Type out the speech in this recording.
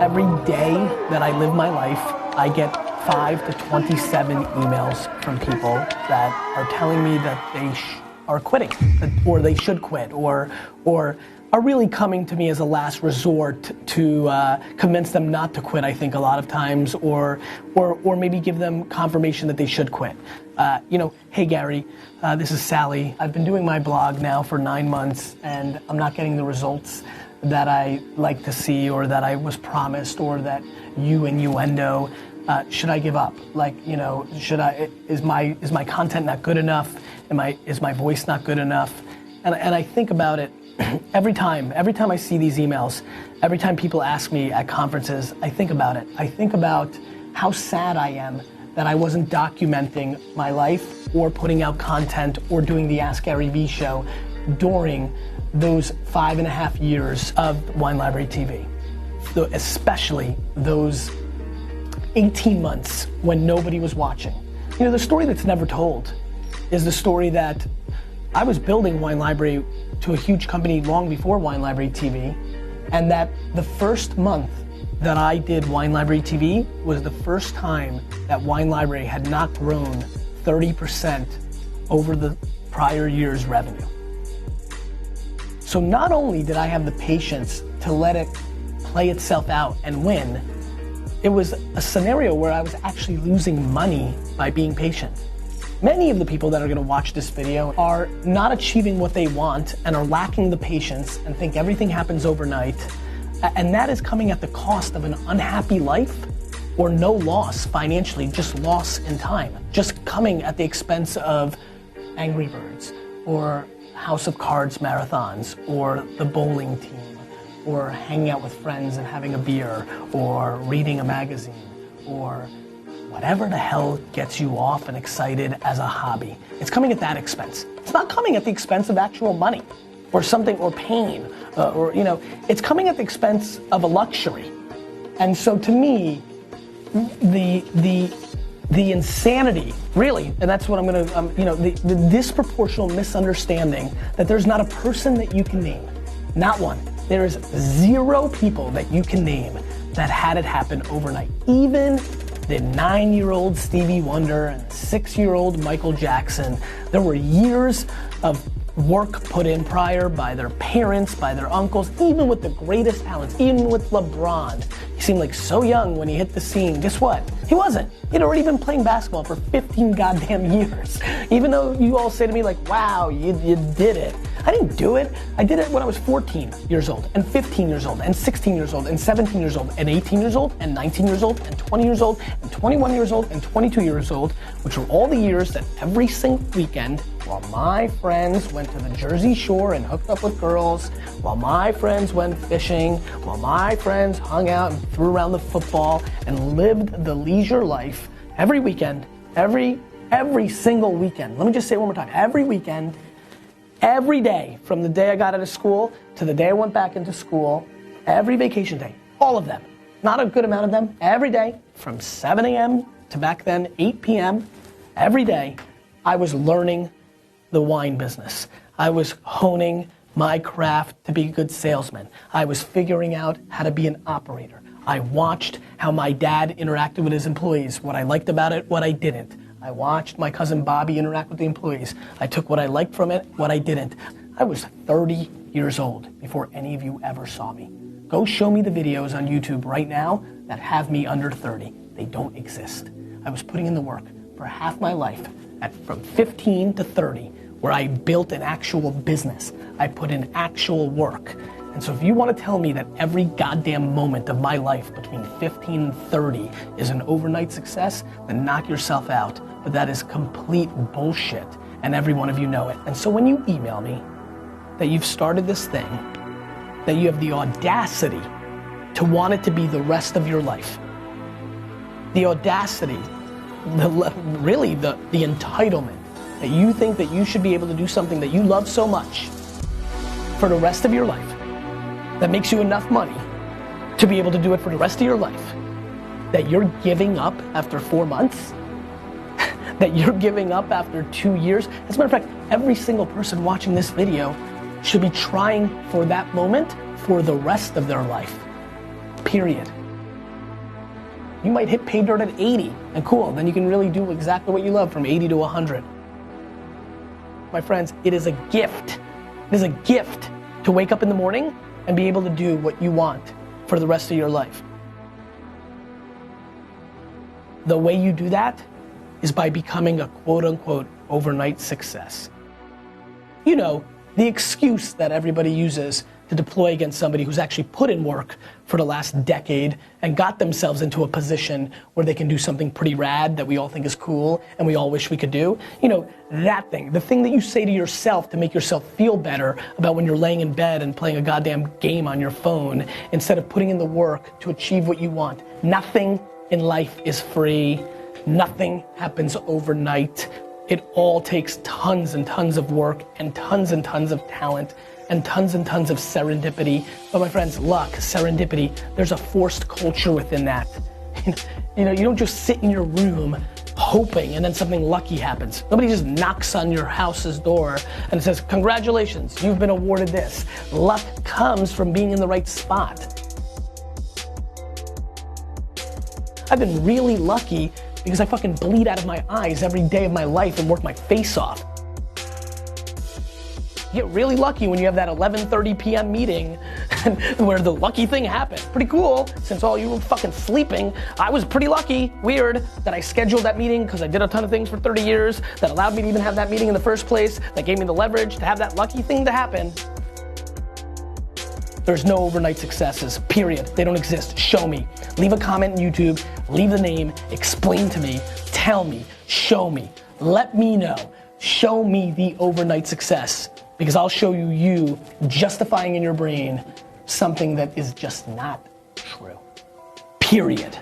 Every day that I live my life, I get 5 to 27 emails from people that are telling me that they are quitting, or they should quit, or are really coming to me as a last resort to convince them not to quit, I think, a lot of times, or maybe give them confirmation that they should quit. Hey Gary, this is Sally. I've been doing my blog now for 9 months and I'm not getting the results that I like to see or that I was promised or that you innuendo. Should I give up? Is my content not good enough? Is my voice not good enough? And I think about it every time I see these emails, every time people ask me at conferences, I think about it. I think about how sad I am that I wasn't documenting my life or putting out content or doing the Ask Gary Vee show during those 5.5 years of Wine Library TV. Especially those 18 months when nobody was watching. The story that's never told is the story that I was building Wine Library to a huge company long before Wine Library TV, and that the first month that I did Wine Library TV was the first time that Wine Library had not grown 30% over the prior year's revenue. So not only did I have the patience to let it play itself out and win, it was a scenario where I was actually losing money by being patient. Many of the people that are gonna watch this video are not achieving what they want and are lacking the patience and think everything happens overnight. And that is coming at the cost of an unhappy life or no loss financially, just loss in time. Just coming at the expense of Angry Birds or House of Cards marathons or the bowling team or hanging out with friends and having a beer or reading a magazine or whatever the hell gets you off and excited as a hobby. It's coming at that expense. It's not coming at the expense of actual money or something, or pain, it's coming at the expense of a luxury. And so to me, the insanity, really, and that's what I'm gonna, the disproportional misunderstanding that there's not a person that you can name, not one. There is 0 people that you can name that had it happen overnight. Even the 9-year-old Stevie Wonder and 6-year-old Michael Jackson, there were years of work put in prior by their parents, by their uncles, even with the greatest talents, even with LeBron. He seemed like so young when he hit the scene. Guess what? He wasn't. He'd already been playing basketball for 15 goddamn years. Even though you all say to me like, wow, you did it. I didn't do it. I did it when I was 14 years old, and 15 years old, and 16 years old, and 17 years old, and 18 years old, and 19 years old, and 20 years old, and 21 years old, and 22 years old, which were all the years that every single weekend, while my friends went to the Jersey Shore and hooked up with girls, while my friends went fishing, while my friends hung out and threw around the football and lived the leisure life, every weekend, every single weekend. Let me just say it one more time. Every weekend, every day, from the day I got out of school to the day I went back into school, every vacation day, all of them, not a good amount of them, every day from 7 a.m. to back then 8 p.m., every day I was learning the wine business. I was honing my craft to be a good salesman. I was figuring out how to be an operator. I watched how my dad interacted with his employees, what I liked about it, what I didn't. I watched my cousin Bobby interact with the employees. I took what I liked from it, what I didn't. I was 30 years old before any of you ever saw me. Go show me the videos on YouTube right now that have me under 30. They don't exist. I was putting in the work for half my life, from 15 to 30, where I built an actual business. I put in actual work. And so if you want to tell me that every goddamn moment of my life between 15 and 30 is an overnight success, then knock yourself out. But that is complete bullshit, and every one of you know it. And so when you email me that you've started this thing, that you have the audacity to want it to be the rest of your life, the audacity, really the entitlement, that you think that you should be able to do something that you love so much for the rest of your life, that makes you enough money to be able to do it for the rest of your life, that you're giving up after 4 months, that you're giving up after 2 years. As a matter of fact, every single person watching this video should be trying for that moment for the rest of their life, period. You might hit pay dirt at 80, and cool, then you can really do exactly what you love from 80 to 100. My friends, it is a gift. It is a gift to wake up in the morning and be able to do what you want for the rest of your life. The way you do that is by becoming a quote unquote overnight success. You know, the excuse that everybody uses to deploy against somebody who's actually put in work for the last decade and got themselves into a position where they can do something pretty rad that we all think is cool and we all wish we could do. You know, that thing, the thing that you say to yourself to make yourself feel better about when you're laying in bed and playing a goddamn game on your phone instead of putting in the work to achieve what you want. Nothing in life is free. Nothing happens overnight. It all takes tons and tons of work and tons of talent and tons of serendipity. But my friends, luck, serendipity, there's a forced culture within that. You know, you don't just sit in your room hoping and then something lucky happens. Nobody just knocks on your house's door and says, congratulations, you've been awarded this. Luck comes from being in the right spot. I've been really lucky because I fucking bleed out of my eyes every day of my life and work my face off. You get really lucky when you have that 11:30 p.m. meeting where the lucky thing happened. Pretty cool, since all you were fucking sleeping. I was pretty lucky, weird, that I scheduled that meeting because I did a ton of things for 30 years that allowed me to even have that meeting in the first place, that gave me the leverage to have that lucky thing to happen. There's no overnight successes, period. They don't exist. Show me. Leave a comment on YouTube, leave the name, explain to me, tell me, show me, let me know. Show me the overnight success, because I'll show you justifying in your brain something that is just not true. Period.